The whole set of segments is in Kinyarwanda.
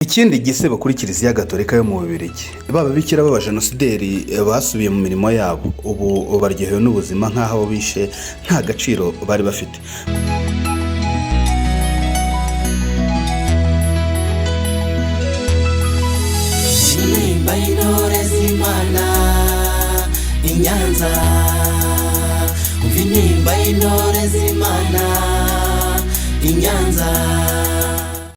Ikindi gisebo kuri Kiliziya Gatolika yo mu Bubiligi. Babikira b'abajenosideri basubiye mu mirimo yabo. Ubu baryohewe n'ubuzima nk'aho abo bishe nta gaciro bari bafite. Inyanza uvinimba intore z'Imana Inyanza.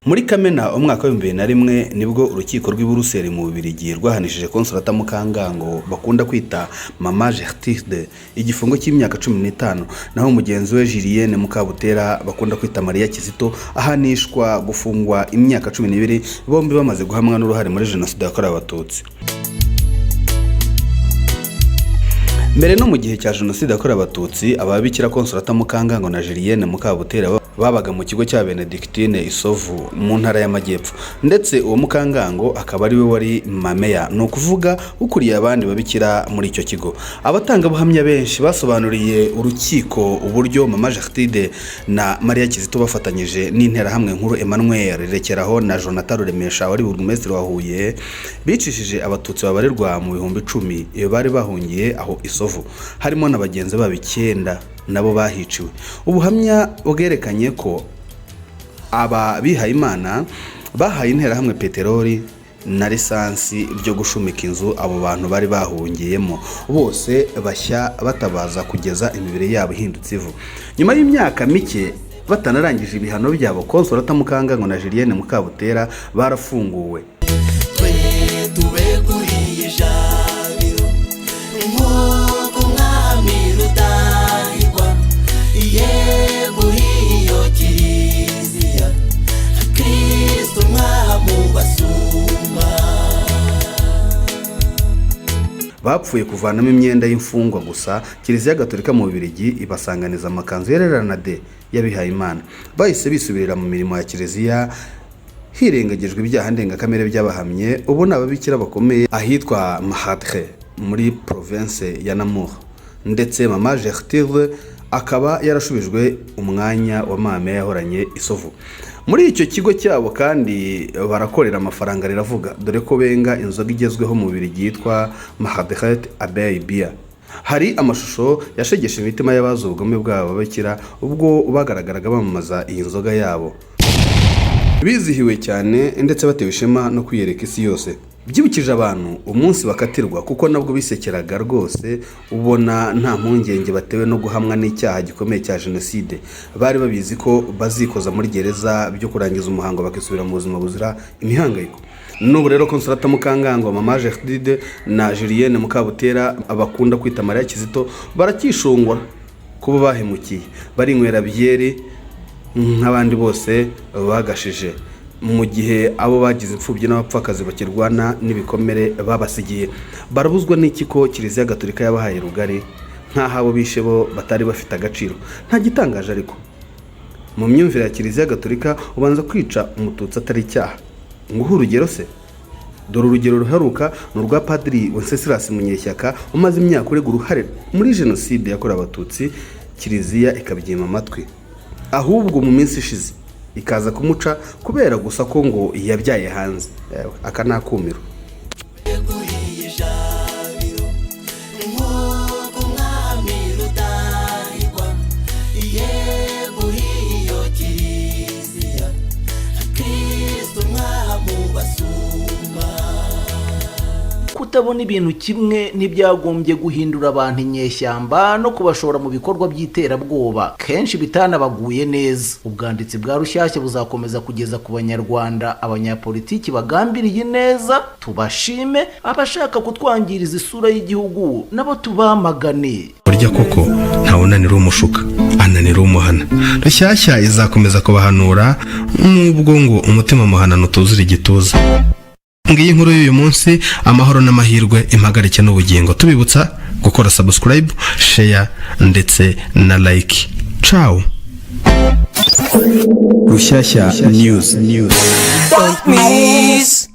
Muri Kamena umwaka wa 2001 nibwo urukiko rw'i Buruseli mu Bubiligi rwahanishije Consolata Mukangango bakunda kwita Mama Gertrude igifungo cy'imyaka 15, naho mugenzi we Julienne Mukabutera bakunda kwita Maria Kizito ahanishwa gufungwa imyaka 12, bombi bamaze guhamwa n'uruhare muri jenoside yakorewe Abatutsi. Mbere no mu gihe cya jenoside yakorewe Abatutsi, ababikira Consolata Mukangango na Julienne Mukabutera babaga mu kigo cya Benedictine Isovu mu ntara y'Amajyepfo, ndetse uwo Mukangango akaba ari we wari mameya, no kuvuga ukuriye abandi babikira muri icyo kigo. Abatanga buhamya benshi basobanuriye urukiko uburyo Mama Gertrude na Maria Kizito bafatanyije n'intera hamwe nkuru Emmanuel Rekeraho na Jonathan Remesha wari burugumesitiri wa Huye bicishije Abatutsi babarirwa mu 10,000 bari bahungiye aho Isovu, harimo na bagenzi babo 9 nabo bahiciwe. Ubuhamya bwerekanye ko aba bihaye Imana bahaye intera hamwe peteroli na lisansi byo gushumika inzu abo bantu bari bahungiyemo, bose bashya batabaza kugeza imibiri yabo ihindutse ivu. Nyuma y'imyaka mike batanarangije ibihano byabo, Consolata Mukangango na Julienne Mukabutera barafunguwe. Bapfuye kuvanamo imyenda y'imfungwa gusa. Kiliziya Gatolika mu Bubiligi ibasanganiza amakanzu yererana de yabihaye Imana. Bahise bisubirira mu mirimo ya Kiliziya hirengagijwe ibyaha ndengakamere by'abahamye. Ubu n'ababikira bakomeye ahitwa Mahadre muri province ya Namur, ndetse Mama Gertrude akaba yarashubijwe umwanya wa mame yahoranye Isovu. Muri icyo kigo cyabo kandi barakorera amafaranga riravuga, dore ko benga inzoga igezweho mu Bubiligi yitwa Mahadre Abbey Beer. Hari amashusho yashegeshe imitima y'abazi ubugome bwabo babikira ubwo bagaragaraga bamamaza iyi nzoga yabo, bizihiwe cyane ndetse batewe ishema no kwiyereka isi yose. Byibukije abantu umunsi bakatirwa, kuko nabwo bisekeraga rwose, ubona nta mpungenge batewe no guhamwa n'icyaha gikomeye cya jenoside. Bari babizi ko bazikoza muri gereza byo kurangiza umuhango bakisubira mu buzima buzira imihangayiko. N'ubu rero Consolata Mukangango, Mama Gertrude na Julienne Mukabutera abakunda kwita Maria Kizito barakishongora kuba bahemukiye, barinywera byeri nk'abandi bose bagashije, mu gihe abo bagize imfubyi n'abapfakazi bakirwana n'ibikomere babasigiye. Barabuzwa n'iki ko Kiliziya Gatolika yabahaye rugari nk'aho abo bishe bo batari bafite agaciro? Nta gitangaje ariko mu myumvire ya Kiliziya Gatolika ubanza kwica umututsi atari icyaha. Nguhu urugero se, dore urugero ruheruka n'urwa Padiri Wenceslas Munyeshyaka umaze imyaka urega uruhare muri jenoside yakorewe Abatutsi. Kiliziya ikabyima amatwi, ahubwo mu minsi ishize ikaza kumuca kubera gusa ko ngo yabyaye hanze. Aka nakumiro. Kutabona ibintu kimwe n'ibyagombye guhindura abantu inyeshyamba no kubashora mu bikorwa by'iterabwoba kenshi bitanabaguye neza. Ubwanditsi bwa Rushyashya buzakomeza kugeza ku Banyarwanda abanyapolitiki bagambiriye neza, tubashime. Abashaka kutwangiriza isura y'igihugu nabo tubamagane. Burya koko ntawunanira umushuka ananira umuhana. Rushyashya izakomeza kubahanura n'ubwo ngo umutima muhanano utuzura igituza. Ngiyi nkuru y'uyu munsi, amahoro n'amahirwe impagarike n'ubugingo. Tubibutsa gukora subscribe, share ndetse na like. Ciao. Rushyashya News. Don't miss